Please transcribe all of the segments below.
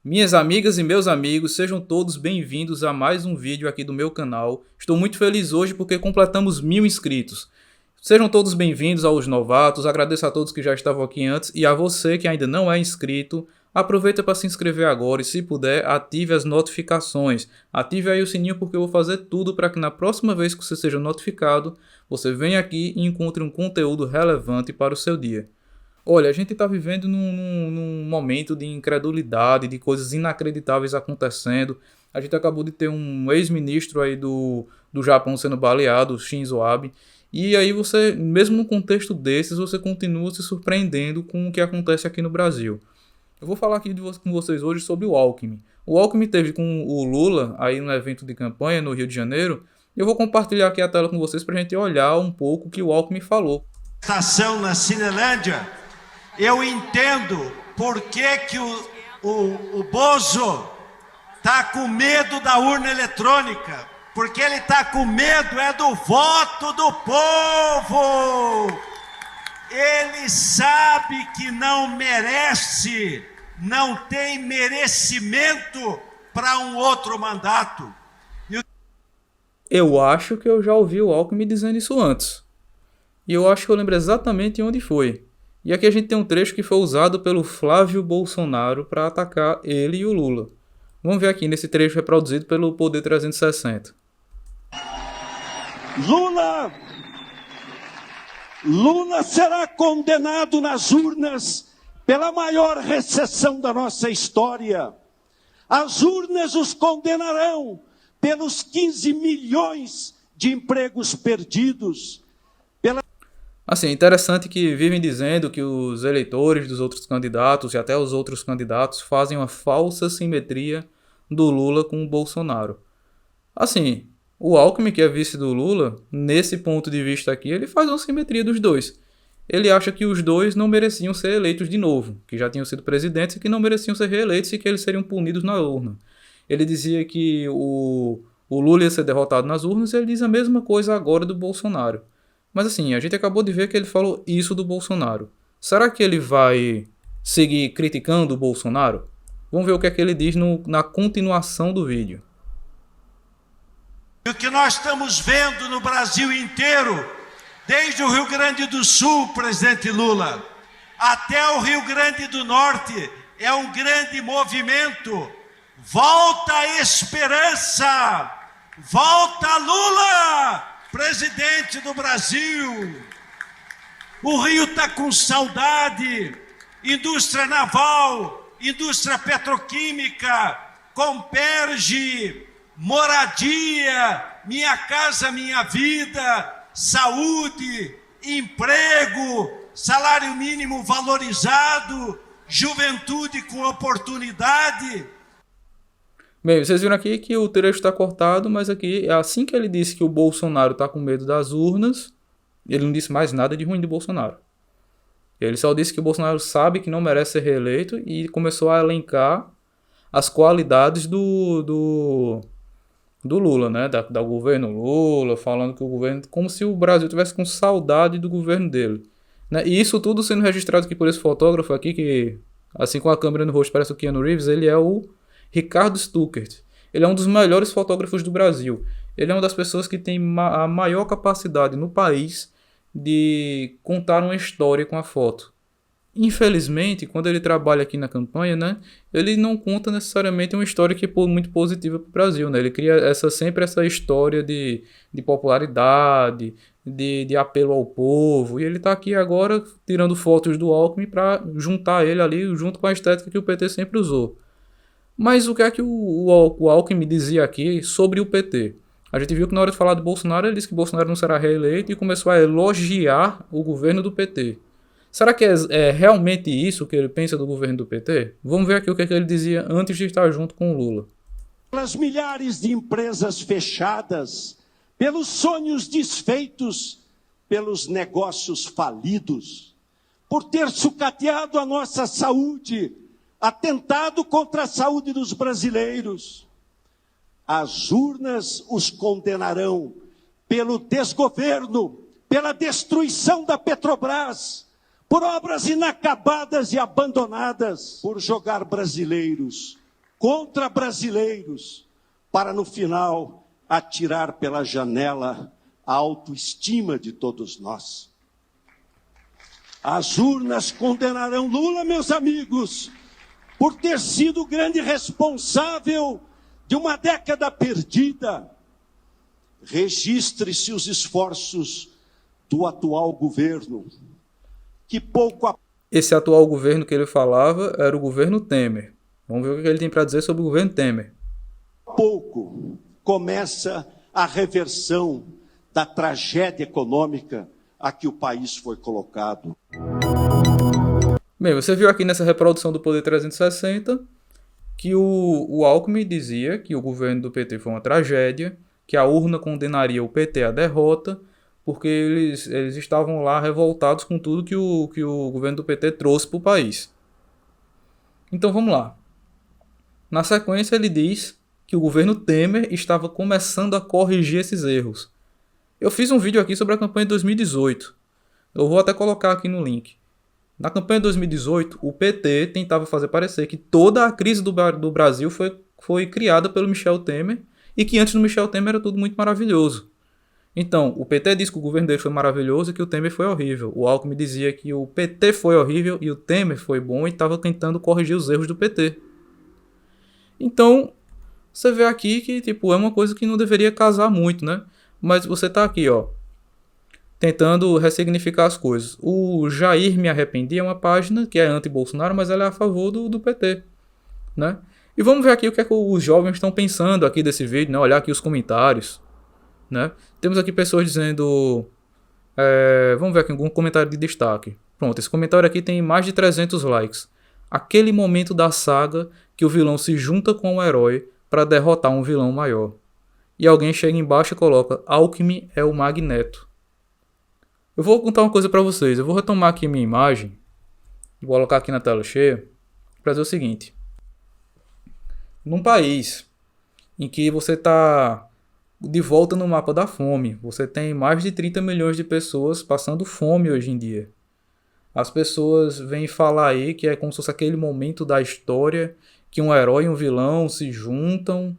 Minhas amigas e meus amigos, sejam todos bem-vindos a mais um vídeo aqui do meu canal. Estou muito feliz hoje porque completamos 1000 inscritos. Sejam todos bem-vindos aos novatos, agradeço a todos que já estavam aqui antes e a você que ainda não é inscrito, aproveita para se inscrever agora e se puder, ative as notificações. Ative aí o sininho porque eu vou fazer tudo para que na próxima vez que você seja notificado, você venha aqui e encontre um conteúdo relevante para o seu dia. Olha, a gente está vivendo num momento de incredulidade, de coisas inacreditáveis acontecendo. A gente acabou de ter um ex-ministro aí do Japão sendo baleado, Shinzo Abe. E aí você, mesmo num contexto desses, você continua se surpreendendo com o que acontece aqui no Brasil. Eu vou falar aqui com vocês hoje sobre o Alckmin. O Alckmin teve com o Lula aí no evento de campanha no Rio de Janeiro. Eu vou compartilhar aqui a tela com vocês para a gente olhar um pouco o que o Alckmin falou. Estação na Cinelândia. Eu entendo por que o Bozo está com medo da urna eletrônica. Porque ele está com medo do voto do povo. Ele sabe que não merece, não tem merecimento para um outro mandato. Eu acho que eu já ouvi o Alckmin dizendo isso antes. E eu acho que eu lembro exatamente onde foi. E aqui a gente tem um trecho que foi usado pelo Flávio Bolsonaro para atacar ele e o Lula. Vamos ver aqui nesse trecho reproduzido pelo Poder 360. Lula será condenado nas urnas pela maior recessão da nossa história. As urnas os condenarão pelos 15 milhões de empregos perdidos. Assim, é interessante que vivem dizendo que os eleitores dos outros candidatos e até os outros candidatos fazem uma falsa simetria do Lula com o Bolsonaro. Assim, o Alckmin, que é vice do Lula, nesse ponto de vista aqui, ele faz uma simetria dos dois. Ele acha que os dois não mereciam ser eleitos de novo, que já tinham sido presidentes e que não mereciam ser reeleitos e que eles seriam punidos na urna. Ele dizia que o Lula ia ser derrotado nas urnas e ele diz a mesma coisa agora do Bolsonaro. Mas assim, a gente acabou de ver que ele falou isso do Bolsonaro. Será que ele vai seguir criticando o Bolsonaro? Vamos ver o que é que ele diz na continuação do vídeo. O que nós estamos vendo no Brasil inteiro, desde o Rio Grande do Sul, presidente Lula, até o Rio Grande do Norte, é um grande movimento. Volta a esperança! Volta Lula! Presidente do Brasil, o Rio está com saudade, indústria naval, indústria petroquímica, Comperge, moradia, Minha Casa Minha Vida, saúde, emprego, salário mínimo valorizado, juventude com oportunidade. Bem, vocês viram aqui que o trecho está cortado, mas aqui, assim que ele disse que o Bolsonaro está com medo das urnas, ele não disse mais nada de ruim do Bolsonaro. Ele só disse que o Bolsonaro sabe que não merece ser reeleito e começou a elencar as qualidades do Lula, né? Do governo Lula, falando que o governo, como se o Brasil tivesse com saudade do governo dele. Né? E isso tudo sendo registrado aqui por esse fotógrafo aqui, que assim com a câmera no rosto parece o Keanu Reeves, ele é o Ricardo Stuckert. Ele é um dos melhores fotógrafos do Brasil. Ele é uma das pessoas que tem a maior capacidade no país de contar uma história com a foto. Infelizmente, quando ele trabalha aqui na campanha, né, ele não conta necessariamente uma história que é muito positiva para o Brasil. Né? Ele cria sempre essa história de popularidade, de apelo ao povo. E ele está aqui agora tirando fotos do Alckmin para juntar ele ali junto com a estética que o PT sempre usou. Mas o que é que o Alckmin dizia aqui sobre o PT? A gente viu que na hora de falar de Bolsonaro, ele disse que Bolsonaro não será reeleito e começou a elogiar o governo do PT. Será que é realmente isso que ele pensa do governo do PT? Vamos ver aqui o que é que ele dizia antes de estar junto com o Lula. Pelas milhares de empresas fechadas, pelos sonhos desfeitos, pelos negócios falidos, por ter sucateado a nossa saúde, atentado contra a saúde dos brasileiros. As urnas os condenarão pelo desgoverno, pela destruição da Petrobras, por obras inacabadas e abandonadas, por jogar brasileiros contra brasileiros, para no final atirar pela janela a autoestima de todos nós. As urnas condenarão Lula, meus amigos, por ter sido o grande responsável de uma década perdida. Registre-se os esforços do atual governo, que pouco a Esse atual governo que ele falava era o governo Temer. Vamos ver o que ele tem para dizer sobre o governo Temer. pouco começa a reversão da tragédia econômica a que o país foi colocado. Bem, você viu aqui nessa reprodução do Poder 360 que o Alckmin dizia que o governo do PT foi uma tragédia, que a urna condenaria o PT à derrota, porque eles estavam lá revoltados com tudo que o governo do PT trouxe para o país. Então vamos lá. Na sequência ele diz que o governo Temer estava começando a corrigir esses erros. Eu fiz um vídeo aqui sobre a campanha de 2018. Eu vou até colocar aqui no link. Na campanha de 2018, o PT tentava fazer parecer que toda a crise do Brasil foi criada pelo Michel Temer e que antes do Michel Temer era tudo muito maravilhoso. Então, o PT disse que o governo dele foi maravilhoso e que o Temer foi horrível. O Alckmin dizia que o PT foi horrível e o Temer foi bom e estava tentando corrigir os erros do PT. Então, você vê aqui que tipo, é uma coisa que não deveria casar muito, né? Mas você tá aqui, ó, tentando ressignificar as coisas. O Jair Me Arrependi é uma página que é anti-Bolsonaro, mas ela é a favor do PT, né? E vamos ver aqui o que é que os jovens estão pensando aqui desse vídeo, né? Olhar aqui os comentários, né? Temos aqui pessoas dizendo... vamos ver aqui algum comentário de destaque. Pronto, esse comentário aqui tem mais de 300 likes. Aquele momento da saga que o vilão se junta com o herói para derrotar um vilão maior. E alguém chega embaixo e coloca: Alckmin é o Magneto. Eu vou contar uma coisa para vocês. Eu vou retomar aqui minha imagem. Vou colocar aqui na tela cheia. Para dizer o seguinte. Num país em que você está de volta no mapa da fome. Você tem mais de 30 milhões de pessoas passando fome hoje em dia. As pessoas vêm falar aí que é como se fosse aquele momento da história que um herói e um vilão se juntam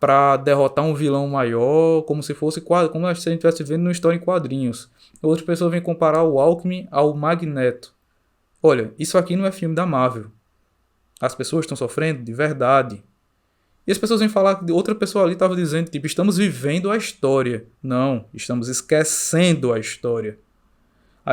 para derrotar um vilão maior, como se fosse como se a gente estivesse vendo uma história em quadrinhos. Outras pessoas vêm comparar o Alckmin ao Magneto. Olha, isso aqui não é filme da Marvel. As pessoas estão sofrendo de verdade. E as pessoas vêm falar que outra pessoa ali estava dizendo, tipo, estamos vivendo a história. Não, estamos esquecendo a história.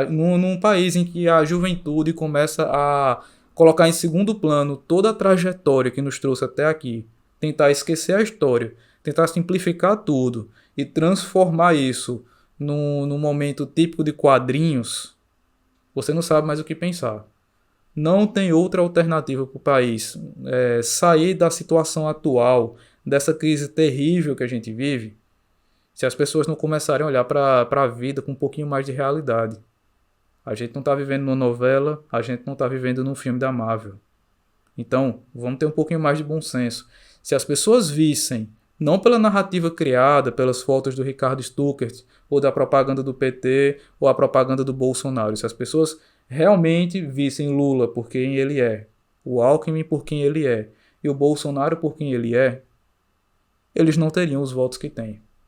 Num país em que a juventude começa a colocar em segundo plano toda a trajetória que nos trouxe até aqui, tentar esquecer a história, tentar simplificar tudo e transformar isso num momento típico de quadrinhos, você não sabe mais o que pensar. Não tem outra alternativa para o país sair da situação atual, dessa crise terrível que a gente vive, se as pessoas não começarem a olhar para a vida com um pouquinho mais de realidade. A gente não está vivendo numa novela, a gente não está vivendo num filme da Marvel. Então, vamos ter um pouquinho mais de bom senso. Se as pessoas vissem, não pela narrativa criada, pelas fotos do Ricardo Stuckert, ou da propaganda do PT, ou a propaganda do Bolsonaro, se as pessoas realmente vissem Lula por quem ele é, o Alckmin por quem ele é, e o Bolsonaro por quem ele é, eles não teriam os votos que têm.